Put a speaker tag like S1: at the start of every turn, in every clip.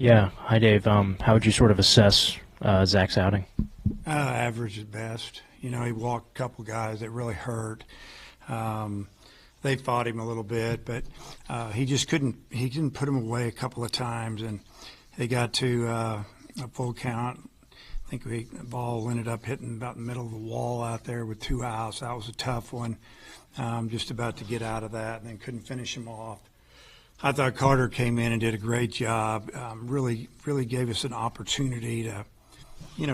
S1: Yeah. Hi, Dave. How would you sort of assess Zach's outing?
S2: Average at best. He walked a couple guys that really hurt. Um, they fought him a little bit, but he just couldn't. He didn't put him away a couple of times, and they got to a full count. I think the ball ended up hitting about the middle of the wall out there with two outs. That was a tough one. Just about to get out of that, and then couldn't finish him off. I thought Carter came in and did a great job. Really gave us an opportunity to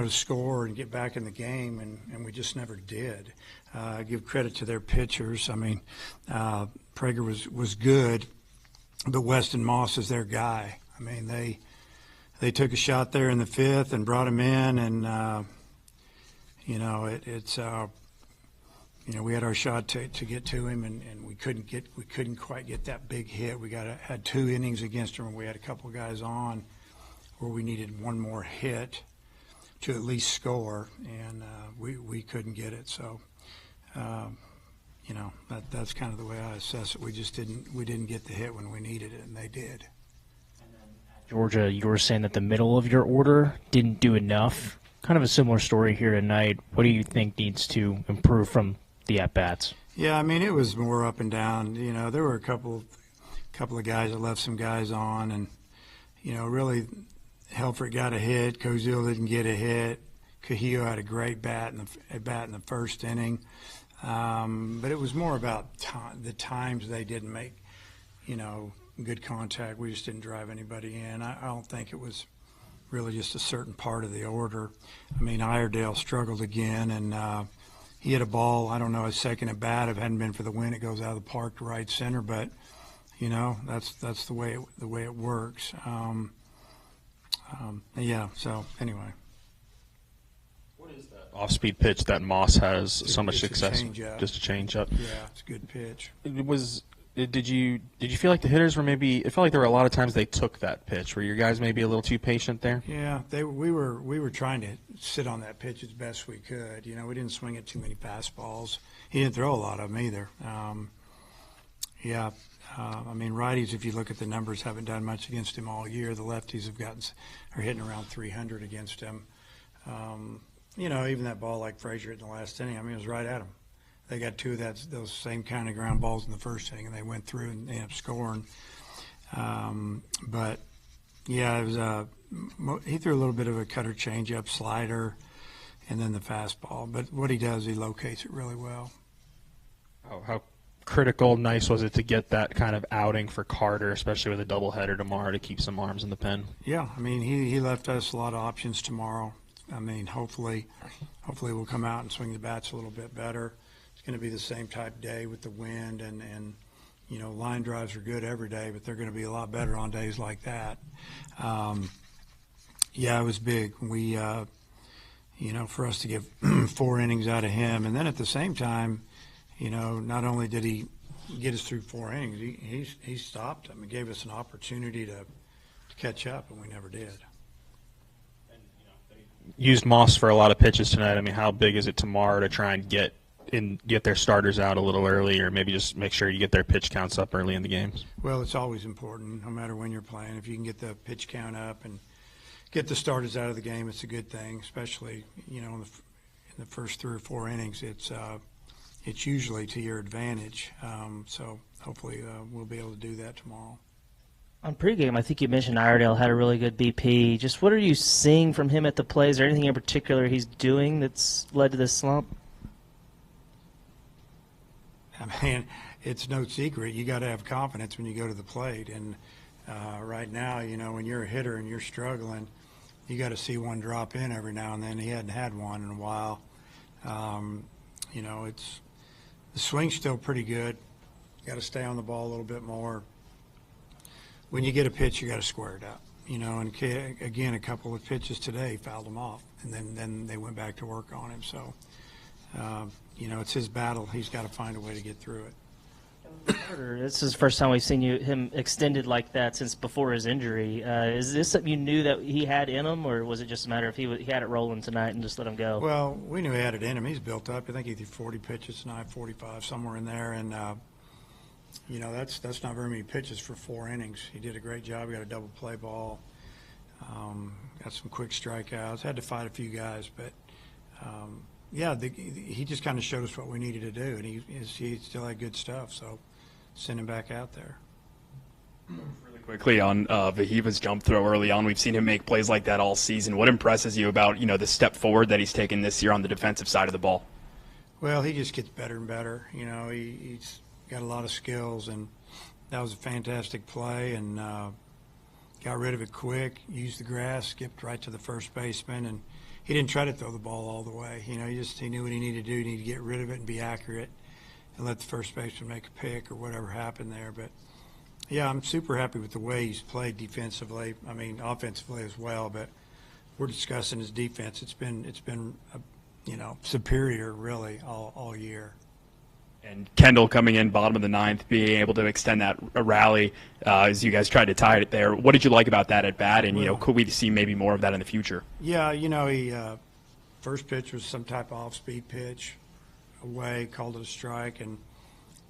S2: score and get back in the game, and we just never did. Give credit to their pitchers. I mean, Prager was good, but Weston Moss is their guy. I mean, they took a shot there in the fifth and brought him in, and we had our shot to get to him, and we couldn't quite get that big hit. Had 2 innings against him, and we had a couple guys on where we needed one more hit to at least score, and we couldn't get it. So, that's kind of the way I assess it. We didn't get the hit when we needed it, and they did.
S1: Georgia, you were saying that the middle of your order didn't do enough. Kind of a similar story here tonight. What do you think needs to improve from the at-bats?
S2: Yeah, I mean, it was more up and down. There were a couple of guys that left some guys on, and really, Helfrich got a hit. Cozil didn't get a hit. Cahillo had a great bat in the first inning, but it was more about the times they didn't make, good contact. We just didn't drive anybody in. I don't think it was really just a certain part of the order. I mean, Iredale struggled again, and he hit a ball, I don't know, his second at bat. If it hadn't been for the wind, it goes out of the park to right center. But that's the way it works. Yeah. So anyway,
S3: What is that off-speed pitch that Moss has so much
S2: it's a
S3: success?
S2: change-up.
S3: Just a change-up.
S2: Yeah, it's a good pitch.
S3: Did you feel like the hitters were maybe? It felt like there were a lot of times they took that pitch. Were your guys maybe a little too patient there?
S2: Yeah, we were trying to sit on that pitch as best we could. We didn't swing at too many fastballs. He didn't throw a lot of them either. I mean, righties, if you look at the numbers, haven't done much against him all year. The lefties are hitting around 300 against him. Even that ball like Frazier in the last inning, I mean, it was right at him. They got two of those same kind of ground balls in the first inning, and they went through and ended up scoring. But yeah, it was he threw a little bit of a cutter changeup, slider, and then the fastball. But what he does, he locates it really well.
S3: How critical, nice was it to get that kind of outing for Carter, especially with a doubleheader tomorrow, to keep some arms in the pen?
S2: Yeah, I mean, he left us a lot of options tomorrow. I mean, hopefully we'll come out and swing the bats a little bit better. It's going to be the same type day with the wind, and line drives are good every day, but they're going to be a lot better on days like that. Yeah, it was big. We, for us to get 4 innings out of him, and then at the same time, not only did he get us through 4 innings, he stopped them and gave us an opportunity to catch up, and we never did.
S3: Used Moss for a lot of pitches tonight. I mean, how big is it tomorrow to try and get their starters out a little early, or maybe just make sure you get their pitch counts up early in the games?
S2: Well, it's always important, no matter when you're playing. If you can get the pitch count up and get the starters out of the game, it's a good thing. Especially, in the first 3 or 4 innings, it's usually to your advantage. So hopefully we'll be able to do that tomorrow.
S4: On pregame, I think you mentioned Iredale had a really good BP. Just what are you seeing from him at the plate? Is there anything in particular he's doing that's led to this slump?
S2: I mean, it's no secret. You got to have confidence when you go to the plate. And right now, when you're a hitter and you're struggling, you got to see one drop in every now and then. He hadn't had one in a while. It's the swing's still pretty good. You got to stay on the ball a little bit more. When you get a pitch, you got to square it up. And again, a couple of pitches today fouled him off, and then they went back to work on him. So, it's his battle. He's got to find a way to get through it.
S4: This is the first time we've seen him extended like that since before his injury. Is this something you knew that he had in him, or was it just a matter of he had it rolling tonight and just let him go?
S2: Well, we knew he had it in him. He's built up. I think he threw 40 pitches tonight, 45, somewhere in there, and that's not very many pitches for 4 innings. He did a great job. He got a double play ball. got some quick strikeouts. Had to fight a few guys, but yeah, he just kind of showed us what we needed to do, and he still had good stuff. So send him back out there.
S5: Really quickly on Vahiva's jump throw early on, we've seen him make plays like that all season. What impresses you about the step forward that he's taken this year on the defensive side of the ball?
S2: Well, he just gets better and better. He's got a lot of skills, and that was a fantastic play, and got rid of it quick, used the grass, skipped right to the first baseman, and he didn't try to throw the ball all the way. He knew what he needed to do. He needed to get rid of it and be accurate and let the first baseman make a pick or whatever happened there. But, yeah, I'm super happy with the way he's played defensively. I mean, offensively as well, but we're discussing his defense. It's been superior really all year.
S5: And Kendall coming in bottom of the ninth, being able to extend that rally as you guys tried to tie it there. What did you like about that at bat? And could we see maybe more of that in the future?
S2: Yeah, he first pitch was some type of off-speed pitch away, called it a strike, and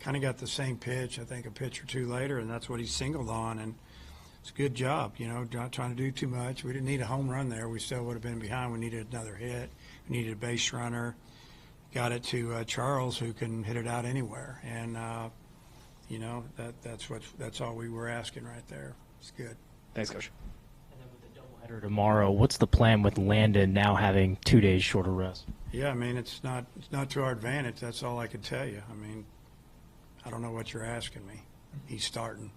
S2: kind of got the same pitch, I think, a pitch or two later, and that's what he singled on. And it's a good job, not trying to do too much. We didn't need a home run there. We still would have been behind. We needed another hit. We needed a base runner. Got it to Charles, who can hit it out anywhere, and that's all we were asking right there. It's good.
S5: Thanks, Coach.
S1: And then with the doubleheader tomorrow, what's the plan with Landon now having 2 days shorter rest?
S2: Yeah, I mean it's not to our advantage. That's all I can tell you. I mean, I don't know what you're asking me. He's starting.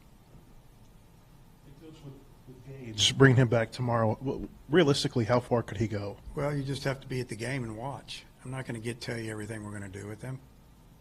S6: Just bring him back tomorrow. Realistically, how far could he go?
S2: Well, you just have to be at the game and watch. I'm not going to tell you everything we're going to do with him.